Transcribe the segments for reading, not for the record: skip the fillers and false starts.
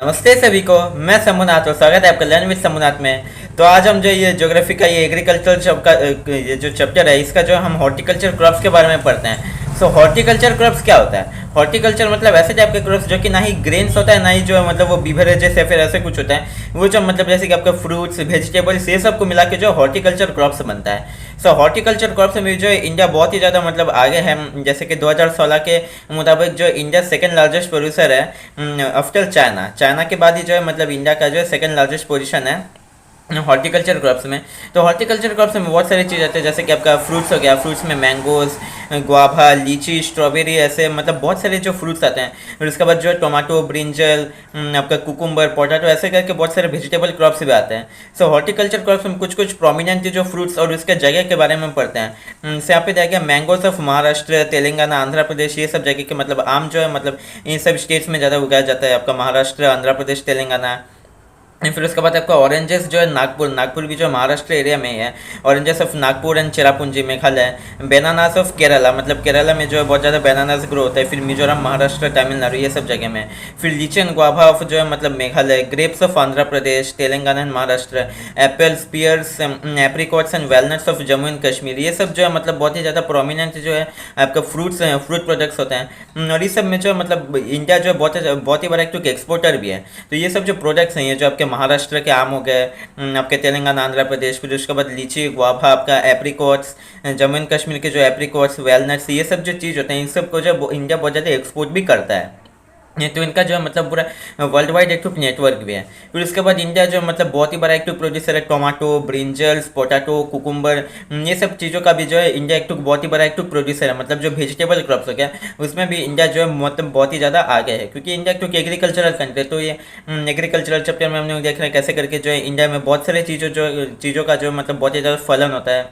नमस्ते सभी को। मैं समुनाथ और स्वागत है आपका लर्न विद समुनाथ में। तो आज हम जो ये ज्योग्राफी का ये एग्रीकल्चर का ये जो चैप्टर है इसका जो हम हॉर्टिकल्चर क्रॉप्स के बारे में पढ़ते हैं। सो हॉर्टिकल्चर क्रॉप्स क्या होता है? हॉर्टिकल्चर मतलब ऐसे टाइप के क्रॉप्स जो कि ना ही ग्रेन्स होता है ना ही जो है मतलब वो बीवरेजेस या फिर ऐसे कुछ होता है। वो जो मतलब जैसे कि आपका फ्रूट्स वेजिटेबल्स ये सब को मिला के जो हॉर्टिकल्चर क्रॉप्स बनता है। सो हॉर्टिकल्चर क्रॉप्स में जो है इंडिया बहुत ही ज़्यादा मतलब आगे है। जैसे कि 2016 के मुताबिक जो इंडिया सेकंड लार्जेस्ट प्रोड्यूसर है आफ्टर चाइना। चाइना के बाद ही जो है मतलब इंडिया का जो है सेकंड लार्जेस्ट पोजीशन है हॉर्टिकल्चर क्रॉप्स में। तो हॉर्टिकल्चर क्रॉप्स में बहुत सारी चीज़ आती है, जैसे कि आपका फ्रूट्स हो गया। फ्रूट्स में मैंगोज, गुआभा, लीची, स्ट्रॉबेरी, ऐसे मतलब बहुत सारे जो फ्रूट्स आते हैं। फिर उसके बाद जो है टोमेटो, ब्रिंजल, आपका कुकुम्बर, पोटैटो, ऐसे करके बहुत सारे वेजिटेबल क्रॉप्स भी आते हैं। सो हॉर्टिकल्चर क्रॉप्स में कुछ कुछ प्रोमिनेंट जो फ्रूट्स और उसके जगह के बारे में पढ़ते हैं। से यहाँ पे देखिए मैंगोज ऑफ महाराष्ट्र, तेलंगाना, आंध्र प्रदेश, ये सब जगह के मतलब आम जो है मतलब इन सब स्टेट्स में ज़्यादा उगाया जाता है। आपका महाराष्ट्र, आंध्र प्रदेश, तेलंगाना। फिर उसके बाद आपका ऑरेंजेस जो है नागपुर भी जो महाराष्ट्र एरिया में ही है। Oranges of Nagpur and Cherrapunji Meghalaya. Bananas of Kerala, मतलब केरला में जो है बहुत ज़्यादा बेनानास ग्रो होता है। फिर मिजोरम, महाराष्ट्र, तमिलनाडु, ये सब जगह में। फिर लीची एंड गुआभा ऑफ जो है मतलब Meghalaya. Grapes of Andhra Pradesh, Telangana and Maharashtra. Apples, pears, apricots and walnuts of Jammu and Kashmir. ये सब जो है मतलब बहुत ही ज़्यादा प्रोमिनेंट जो है आपका फ्रूट प्रोडक्ट्स होते हैं। और इस सब में जो मतलब इंडिया जो है बहुत ही बड़ा एक एक्सपोर्टर भी है। तो ये सब जो प्रोडक्ट्स हैं, ये जो आपके महाराष्ट्र के आम हो गए, आपके तेलंगाना, आंध्र प्रदेश, फिर उसके बाद लीची, गुआभा, आपका एप्रिकॉट्स, जम्मू एंड कश्मीर के जो एप्रिकॉट्स, वेलनट्स, ये सब जो चीज़ होते हैं इन सब को जो इंडिया बहुत ज़्यादा एक्सपोर्ट भी करता है। तो इनका जो है मतलब पूरा वर्ल्ड वाइड एक नेटवर्क भी है। फिर उसके बाद इंडिया जो मतलब बहुत ही बड़ा एक प्रोड्यूसर है। टोमेटो, ब्रिंजल्स, पोटैटो, कुकुम्बर, ये सब चीज़ों का भी जो है इंडिया एक बहुत ही बड़ा एक प्रोड्यूसर है। मतलब जो वेजिटेबल क्रॉप्स हो गया उसमें भी इंडिया जो है मतलब बहुत ही ज़्यादा आगे है, क्योंकि इंडिया क्योंकि एग्रीकल्चरल कंट्री है। तो ये एग्रीकल्चरल चैप्टर में हमने देख रहे हैं कैसे करके जो है इंडिया में बहुत सारी चीज़ों का जो मतलब बहुत ही ज़्यादा फलन होता है।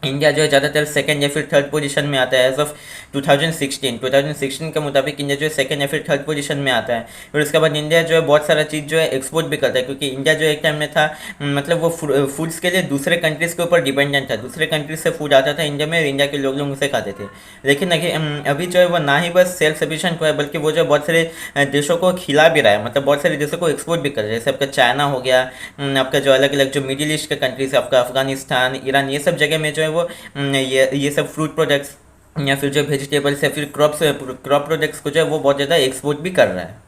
इंडिया जो है ज़्यादातर सेकंड या फिर थर्ड पोजीशन में आता है एज ऑफ 2016 के मुताबिक इंडिया जो है सेकंड या फिर थर्ड पोजीशन में आता है। फिर उसके बाद इंडिया जो है बहुत सारा चीज़ जो है एक्सपोर्ट भी करता है, क्योंकि इंडिया जो एक टाइम में था मतलब वो फूड्स के लिए दूसरे कंट्रीज़ के ऊपर डिपेंडेंट था। दूसरे कंट्रीज से फूड आता था इंडिया में, इंडिया के लोग उसे खाते थे। लेकिन अभी जो है वो ना ही बस सेल्फ सफिशिएंट हुआ है, बल्कि वो जो बहुत सारे देशों को खिला भी रहा है। मतलब बहुत सारे देशों को एक्सपोर्ट भी कर रहा है। जैसे आपका चाइना हो गया, आपका जो अलग अलग जो मिडिल ईस्ट के कंट्रीज है, आपका अफगानिस्तान, ईरान, ये सब जगह में जो है वो ये सब फ्रूट प्रोडक्ट्स या फिर जो वेजिटेबल्स या फिर क्रॉप प्रोडक्ट्स को जो है वो बहुत ज़्यादा एक्सपोर्ट भी कर रहा है।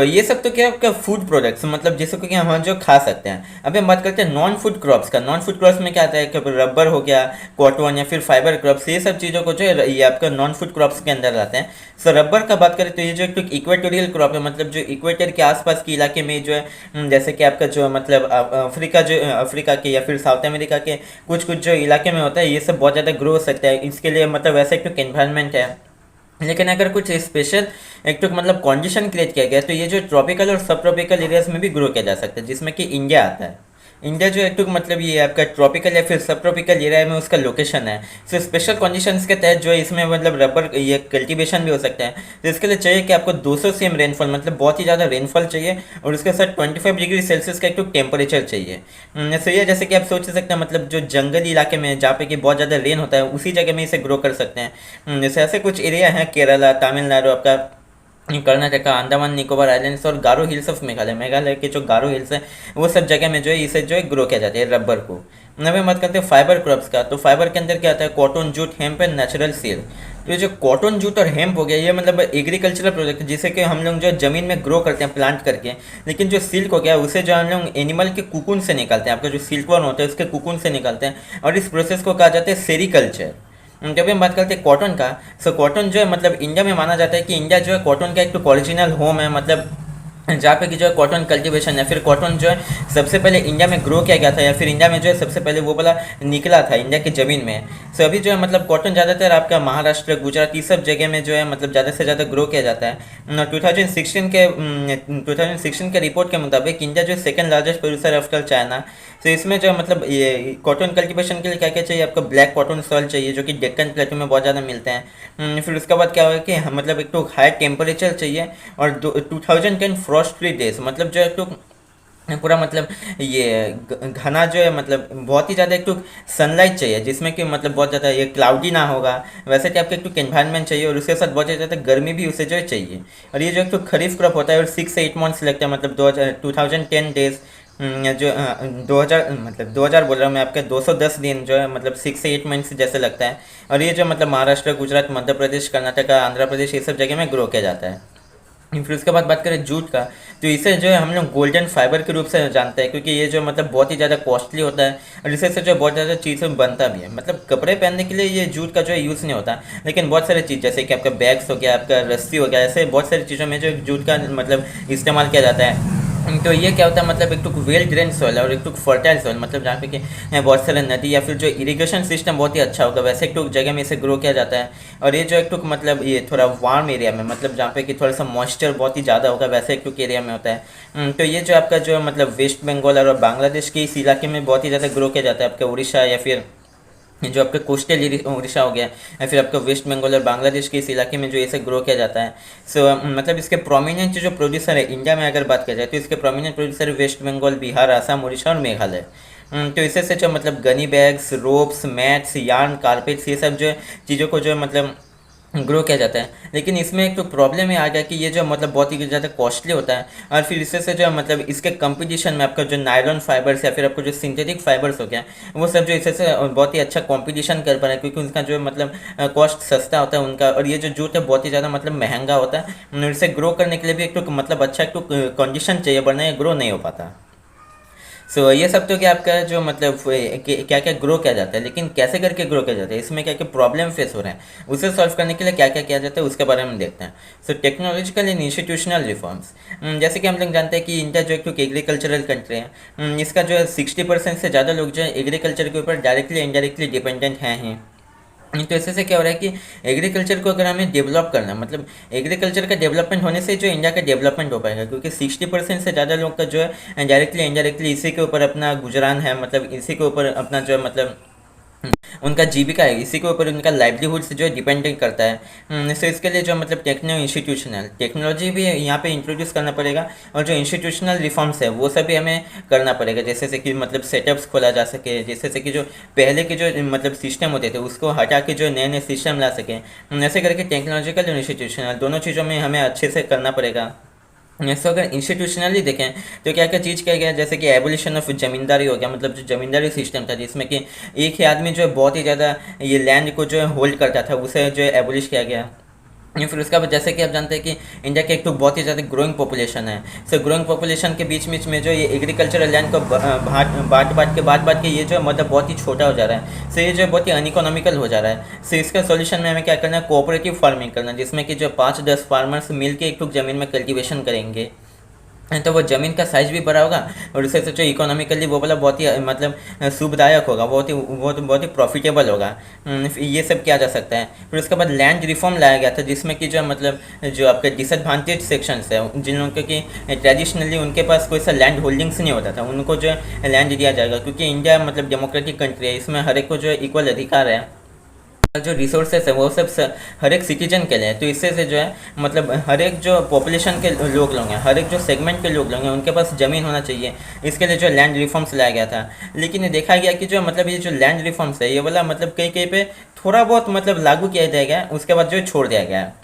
ये सब तो क्या आपका फूड प्रोडक्ट्स मतलब जिसको कि हम जो खा सकते हैं। अभी हम बात करते हैं नॉन फूड क्रॉप्स का। नॉन फूड क्रॉप्स में क्या आता है कि रबर हो गया, कॉटन या फिर फाइबर क्रॉप्स, ये सब चीज़ों को जो है ये आपका नॉन फूड क्रॉप्स के अंदर आते हैं। रबर का बात करें तो ये जो एक इक्वेटोरियल क्रॉप है, मतलब जो इक्वेटर के आसपास के इलाके में जो है जैसे कि आपका जो मतलब अफ्रीका के या फिर साउथ अमेरिका के कुछ कुछ जो इलाके में होता है, ये सब बहुत ज़्यादा ग्रो हो सकता है। इसके लिए मतलब वैसा एक एनवायरनमेंट है। लेकिन अगर कुछ स्पेशल मतलब कंडीशन क्रिएट किया गया तो ये जो ट्रॉपिकल और सब ट्रॉपिकल एरियाज में भी ग्रो किया जा सकता है, जिसमें कि इंडिया आता है। इंडिया जो एक मतलब ये आपका ट्रॉपिकल या फिर सब ट्रॉपिकल एरिया में उसका लोकेशन है। स्पेशल कंडीशंस के तहत जो है इसमें मतलब रबर ये कल्टीवेशन भी हो सकता है। तो इसके लिए चाहिए कि आपको 200 cm रेनफॉल, मतलब बहुत ही ज़्यादा रेनफॉल चाहिए, और उसके साथ 25 डिग्री सेल्सियस का एक टेम्परेचर चाहिए। सो ये जैसे कि आप सोच सकते हैं मतलब जो जंगली इलाके में जहाँ पे कि बहुत ज़्यादा रेन होता है उसी जगह में इसे ग्रो कर सकते हैं। जैसे ऐसे कुछ एरिया हैं केरला, तमिलनाडु, आपका कर्नाटका, अंडमान निकोबार आइलैंड्स और गारो हिल्स ऑफ मेघालय के जो गारो हिल्स हैं वो सब जगह में जो है इसे जो है ग्रो किया जाता है रबर को। अब हम बात करते हैं फाइबर क्रॉप्स का। तो फाइबर के अंदर क्या आता है? Cotton, jute, hemp and natural seal. तो ये जो कॉटन, जूट और हेम्प हो गया ये मतलब एग्रीकल्चरल प्रोडक्ट जिसे कि हम लोग जो ज़मीन में ग्रो करते हैं प्लांट करके। लेकिन जो सिल्क हो गया उसे जो हम लोग एनिमल के कुकुन से निकालते हैं। आपका जो सिल्कवर्म होता है उसके कुकुन से निकालते हैं, और इस प्रोसेस को कहा जाता है सेरीकल्चर। जब हम बात करते हैं कॉटन का, कॉटन जो है मतलब इंडिया में माना जाता है कि इंडिया जो है कॉटन का एक ओरिजिनल होम है। मतलब जहाँ पे कि जो है कॉटन कल्टीवेशन या फिर कॉटन जो है सबसे पहले इंडिया में ग्रो किया गया था, या फिर इंडिया में जो है सबसे पहले वो वाला निकला था इंडिया की ज़मीन में। अभी जो है मतलब कॉटन ज़्यादातर आपका महाराष्ट्र, गुजरात, ये सब जगह में जो है मतलब ज़्यादा से ज़्यादा ग्रो किया जाता है। 2016 के रिपोर्ट के मुताबिक इंडिया जो है second largest producer after China. इसमें जो है मतलब ये कॉटन कल्टीवेशन के लिए क्या क्या चाहिए? आपको ब्लैक कॉटन सॉइल चाहिए जो कि डेक्कन प्लेटू में बहुत ज़्यादा मिलते हैं। फिर उसके बाद क्या होगा कि मतलब एक हाई टेम्परेचर चाहिए, और 2010 फ्रॉस्ट फ्री डेज, मतलब जो है पूरा मतलब ये घना जो है मतलब बहुत ही ज़्यादा एक तो सनलाइट चाहिए जिसमें कि मतलब बहुत ज़्यादा ये क्लाउडी ना होगा, वैसे टाइप का एक तो एनवायरनमेंट चाहिए और उसके साथ बहुत ज़्यादा गर्मी भी उसे जो है चाहिए। और ये जो एक तो खरीफ क्रॉप होता है और 6 से 8 मंथ्स लगता है, मतलब 2010 डेज जो 2000 मतलब 2000 बोल रहा हूँ मैं आपके, 210 दिन जो है मतलब 6 से 8 मंथ्स जैसे लगता है। और ये जो मतलब महाराष्ट्र, गुजरात, मध्य प्रदेश, कर्नाटका, आंध्र प्रदेश, ये सब जगह में ग्रो किया जाता है। फिर उसके बाद बात करें जूट का, तो इसे जो है हम लोग गोल्डन फाइबर के रूप से जानते हैं, क्योंकि ये जो मतलब बहुत ही ज़्यादा कॉस्टली होता है और इसे से जो बहुत ज़्यादा चीज़ें बनता भी है। मतलब कपड़े पहनने के लिए ये जूट का जो है यूज़ नहीं होता, लेकिन बहुत सारी चीज़ जैसे कि आपका बैग्स हो गया, आपका रस्सी हो गया, ऐसे बहुत सारी चीज़ों में जो जूट का मतलब इस्तेमाल किया जाता है। तो ये क्या होता है मतलब एक तो वेल ड्रेन सॉइल और एक तो फर्टाइल सॉइल, मतलब जहाँ पे कि बहुत सारे नदी या फिर जो इरिगेशन सिस्टम बहुत ही अच्छा होगा, वैसे एक तो जगह में इसे ग्रो किया जाता है। और ये जो एक तो मतलब ये थोड़ा वार्म एरिया में, मतलब जहाँ पे कि थोड़ा सा मॉइस्चर बहुत ही ज़्यादा होगा, वैसे एक तो एरिया में होता है। तो ये जो आपका जो मतलब वेस्ट बंगाल और बांग्लादेश के इस इलाके में बहुत ही ज़्यादा ग्रो किया जाता है, आपका उड़ीसा या फिर जो आपका कोस्टल उड़ीसा हो गया या फिर आपका वेस्ट बंगाल और बांग्लादेश के इस इलाके में जो इसे ग्रो किया जाता है। सो मतलब इसके प्रोमिनेंट जो प्रोड्यूसर है इंडिया में अगर बात किया जाए, तो इसके प्रोमिनेंट प्रोड्यूसर है वेस्ट बंगाल, बिहार, आसाम, उड़ीसा और मेघालय। तो इससे से जो मतलब Ghani bags, ropes, mats, yarn, carpets, ये सब जो चीज़ों को जो मतलब ग्रो किया जाता है। लेकिन इसमें एक तो प्रॉब्लम ये आ गया कि ये जो मतलब बहुत ही ज़्यादा कॉस्टली होता है, और फिर इससे से जो है मतलब इसके कंपटीशन में आपका जो नायलॉन फाइबर्स या फिर आपको जो सिंथेटिक फाइबर्स हो गया, वो सब जो इससे से बहुत ही अच्छा कंपटीशन कर पा रहे हैं, क्योंकि उनका जो है मतलब कॉस्ट सस्ता होता है उनका, और ये जो जूट है बहुत ही ज़्यादा मतलब महंगा होता है। और इसे ग्रो करने के लिए भी एक तो मतलब अच्छा एक तो कंडीशन चाहिए, वरना ये ग्रो नहीं हो पाता। सो ये सब तो क्या आपका जो मतलब क्या क्या ग्रो किया जाता है, लेकिन कैसे करके ग्रो किया जाता है, इसमें क्या क्या प्रॉब्लम फेस हो रहे हैं, उसे सॉल्व करने के लिए क्या क्या किया जाता है उसके बारे में देखते हैं। सो टेक्नोलॉजिकल एंड इंस्टीट्यूशनल रिफॉर्म्स, जैसे कि हम लोग जानते हैं कि इंडिया जो एक एग्रीकल्चरल कंट्री है, इसका जो है 60% से ज़्यादा लोग जो है एग्रीकल्चर के ऊपर डायरेक्टली इनडायरेक्टली डिपेंडेंट हैं ही। तो इससे से क्या हो रहा है कि एग्रीकल्चर को अगर हमें डेवलप करना है, मतलब एग्रीकल्चर का डेवलपमेंट होने से जो इंडिया का डेवलपमेंट हो पाएगा, क्योंकि 60% से ज़्यादा लोग का जो है डायरेक्टली इनडायरेक्टली इसी के ऊपर अपना गुजरान है, मतलब इसी के ऊपर अपना जो है मतलब उनका जीविका है, इसी के ऊपर उनका लाइवलीहुड से जो है डिपेंडेंट करता है। सो इसके लिए जो मतलब इंस्टीट्यूशनल टेक्नोलॉजी भी यहाँ पे इंट्रोड्यूस करना पड़ेगा, और जो इंस्टीट्यूशनल रिफॉर्म्स है वो सभी हमें करना पड़ेगा, जैसे से कि मतलब सेटअप्स खोला जा सके, जैसे से कि जो पहले के जो मतलब सिस्टम होते थे उसको हटा के जो नए नए सिस्टम ला सके। ऐसे करके टेक्नोलॉजिकल और इंस्टीट्यूशनल दोनों चीज़ों में हमें अच्छे से करना पड़ेगा। सो अगर इंस्टीट्यूशनली देखें तो क्या क्या चीज़ किया गया, जैसे कि एबोलिशन ऑफ जमींदारी हो गया, मतलब जो जमींदारी सिस्टम था जिसमें कि एक ही आदमी जो है बहुत ही ज़्यादा ये लैंड को जो है होल्ड करता था, उसे जो है एबोलिश किया गया। फिर उसका बाद जैसे कि आप जानते हैं कि इंडिया की एक तो बहुत ही ज़्यादा ग्रोइंग पॉपुलेशन है। सो ग्रोइंग पॉपुलेशन के बीच बीच में जो ये एग्रीकल्चरल लैंड को बांट के ये जो है मतलब बहुत ही छोटा हो जा रहा है। सो ये जो है बहुत ही अनइकोनॉमिकल हो जा रहा है। सो इसका सॉल्यूशन में हमें क्या करना है, कोऑपरेटिव फार्मिंग करना, जिसमें कि जो 5-10 फार्मर्स मिल के एक टुक ज़मीन में कल्टिवेशन करेंगे, तो वो ज़मीन का साइज़ भी बड़ा होगा और उससे सोचो इकोनॉमिकली वो वाला बहुत ही मतलब शुभदायक होगा, बहुत ही प्रॉफिटेबल होगा। ये सब किया जा सकता है। फिर उसके बाद लैंड रिफॉर्म लाया गया था, जिसमें कि जो मतलब जो आपके डिसएडवांटेज सेक्शंस है, जिन लोगों की ट्रेडिशनली उनके पास कोई सा लैंड होल्डिंग्स नहीं होता था, उनको जो है लैंड दिया जाएगा, क्योंकि इंडिया मतलब डेमोक्रेटिक कंट्री है, इसमें हर एक को जो है इक्वल अधिकार है। जो रिसोर्सेस है वो सब हर एक सिटीजन के लिए है। तो इससे से जो है मतलब हर एक जो पॉपुलेशन के लोग हैं, हर एक जो सेगमेंट के लोग हैं, उनके पास ज़मीन होना चाहिए। इसके लिए जो लैंड रिफॉर्म्स लाया गया था। लेकिन ये देखा गया कि जो मतलब ये जो लैंड रिफॉर्म्स है ये वाला मतलब कहीं कहीं पे थोड़ा बहुत मतलब लागू किया जाएगा, उसके बाद जो है छोड़ दिया गया है,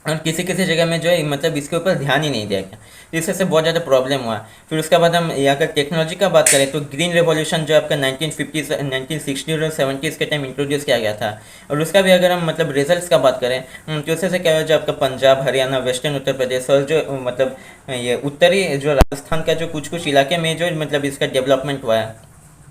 और किसी किसी जगह में जो है मतलब इसके ऊपर ध्यान ही नहीं दिया गया। तो इससे बहुत ज़्यादा प्रॉब्लम हुआ। फिर उसके बाद हम अगर टेक्नोलॉजी का बात करें तो ग्रीन रेवोल्यूशन जो आपका 1950 1960 और 70s के टाइम इंट्रोड्यूस किया गया था, और उसका भी अगर हम मतलब रिजल्ट्स का बात करें तो उससे से क्या हुआ, जो आपका पंजाब, हरियाणा, वेस्टर्न उत्तर प्रदेश और जो मतलब ये उत्तरी जो राजस्थान का जो कुछ कुछ इलाके में जो मतलब इसका डेवलपमेंट हुआ है,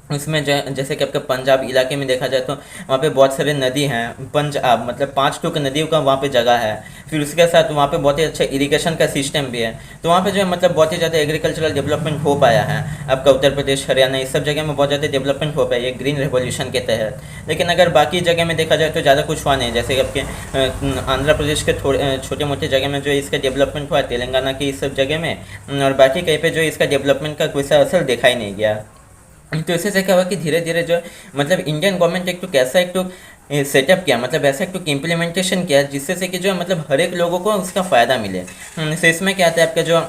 उसमें जैसे कि आपका पंजाब इलाके में देखा जाए तो वहाँ पे बहुत सारे नदी हैं, पंजाब मतलब 5 टुक नदियों का वहाँ पे जगह है। फिर उसके साथ वहाँ पे बहुत ही अच्छा इरिगेशन का सिस्टम भी है, तो वहाँ पे जो है मतलब बहुत ही ज़्यादा एग्रीकल्चरल डेवलपमेंट हो पाया है। आपका उत्तर प्रदेश, हरियाणा, इस सब जगह में बहुत ज़्यादा डेवलपमेंट हो पाया है ग्रीन रेवोल्यूशन के तहत। लेकिन अगर बाकी जगह में देखा जाए तो ज़्यादा कुछ हुआ नहीं, जैसे कि आपके आंध्र प्रदेश के थोड़े छोटे मोटे जगह में जो इसका डेवलपमेंट हुआ, तेलंगाना की इस सब जगह में, और बाकी कहीं पर जो इसका डेवलपमेंट का कोई सा असर देखा ही नहीं गया। तो इससे से क्या हुआ कि धीरे धीरे जो मतलब इंडियन गवर्नमेंट एक तो कैसा एक तो सेटअप किया, मतलब ऐसा एक तो इम्प्लीमेंटेशन किया जिससे से कि जो मतलब हर एक लोगों को उसका फ़ायदा मिले। तो इसमें क्या आता है आपका जो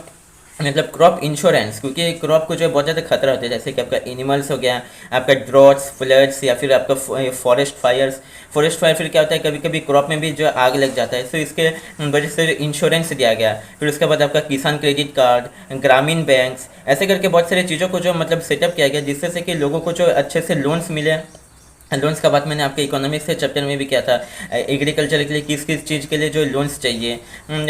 मतलब क्रॉप इंश्योरेंस, क्योंकि क्रॉप को जो है बहुत ज़्यादा खतरा होता है, जैसे कि आपका एनिमल्स हो गया, आपका ड्रॉट्स, फ्लड्स, या फिर आपका फॉरेस्ट फायर्स। फॉरेस्ट फायर फिर क्या होता है, कभी कभी क्रॉप में भी जो है आग लग जाता है, तो इसके वजह से इंश्योरेंस दिया गया। फिर उसके बाद आपका किसान क्रेडिट कार्ड, ग्रामीण बैंक्स, ऐसे करके बहुत सारी चीज़ों को जो मतलब सेटअप किया गया, जिससे से कि लोगों को जो अच्छे से लोन्स मिले। लोन्स का बात मैंने आपके इकोनॉमिक्स के चैप्टर में भी किया था, एग्रीकल्चर के लिए किस किस चीज़ के लिए जो लोन्स चाहिए।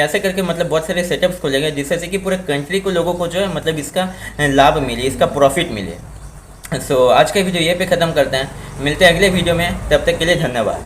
ऐसे करके मतलब बहुत सारे सेटअप्स खोले गए, जिससे से कि पूरे कंट्री को, लोगों को जो है मतलब इसका लाभ मिले, इसका प्रॉफिट मिले। सो आज का वीडियो ये पे ख़त्म करते हैं, मिलते हैं अगले वीडियो में, तब तक के लिए धन्यवाद।